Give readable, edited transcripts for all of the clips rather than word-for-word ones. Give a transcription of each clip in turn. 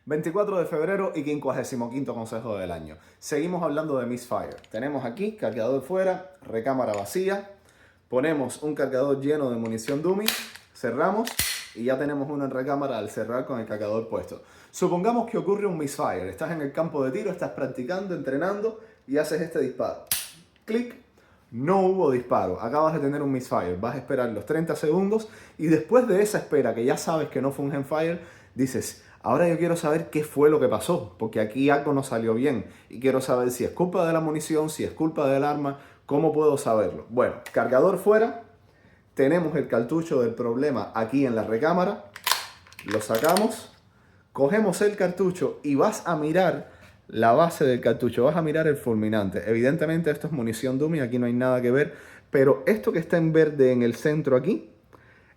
24 de febrero y 55º consejo del año. Seguimos hablando de Misfire. Tenemos aquí cargador fuera, recámara vacía. Ponemos un cargador lleno de munición dummy, cerramos y ya tenemos uno en recámara al cerrar con el cargador puesto. Supongamos que ocurre un Misfire. Estás en el campo de tiro, estás practicando, entrenando y haces este disparo. Clic. No hubo disparo, acabas de tener un misfire, vas a esperar los 30 segundos y después de esa espera que ya sabes que no fue un Hemfire, dices, ahora yo quiero saber qué fue lo que pasó, porque aquí algo no salió bien y quiero saber si es culpa de la munición, si es culpa del arma, ¿cómo puedo saberlo? Bueno, cargador fuera, tenemos el cartucho del problema aquí en la recámara, lo sacamos, cogemos el cartucho y vas a mirar la base del cartucho, vas a mirar el fulminante. Evidentemente esto es munición dummy, aquí no hay nada que ver, pero esto que está en verde en el centro aquí,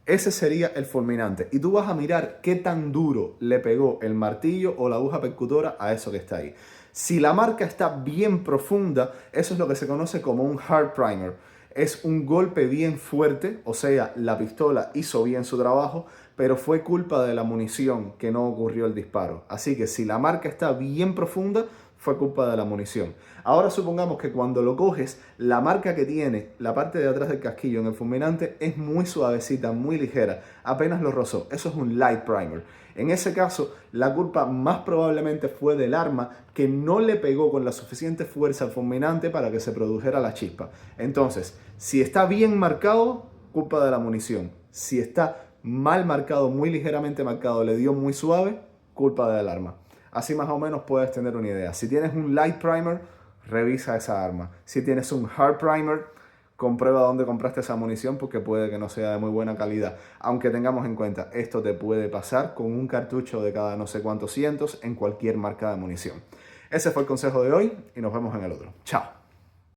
ese sería el fulminante. Y tú vas a mirar qué tan duro le pegó el martillo o la aguja percutora a eso que está ahí. Si la marca está bien profunda, eso es lo que se conoce como un hard primer. Es un golpe bien fuerte, o sea, la pistola hizo bien su trabajo, pero fue culpa de la munición que no ocurrió el disparo. Así que si la marca está bien profunda, fue culpa de la munición. Ahora supongamos que cuando lo coges, la marca que tiene la parte de atrás del casquillo en el fulminante es muy suavecita, muy ligera, apenas lo rozó. Eso es un light primer. En ese caso, la culpa más probablemente fue del arma que no le pegó con la suficiente fuerza al fulminante para que se produjera la chispa. Entonces, si está bien marcado, culpa de la munición. Si está mal marcado, muy ligeramente marcado, le dio muy suave, culpa del arma. Así más o menos puedes tener una idea. Si tienes un light primer, revisa esa arma. Si tienes un hard primer, comprueba dónde compraste esa munición porque puede que no sea de muy buena calidad. Aunque tengamos en cuenta, esto te puede pasar con un cartucho de cada no sé cuántos cientos en cualquier marca de munición. Ese fue el consejo de hoy y nos vemos en el otro. Chao.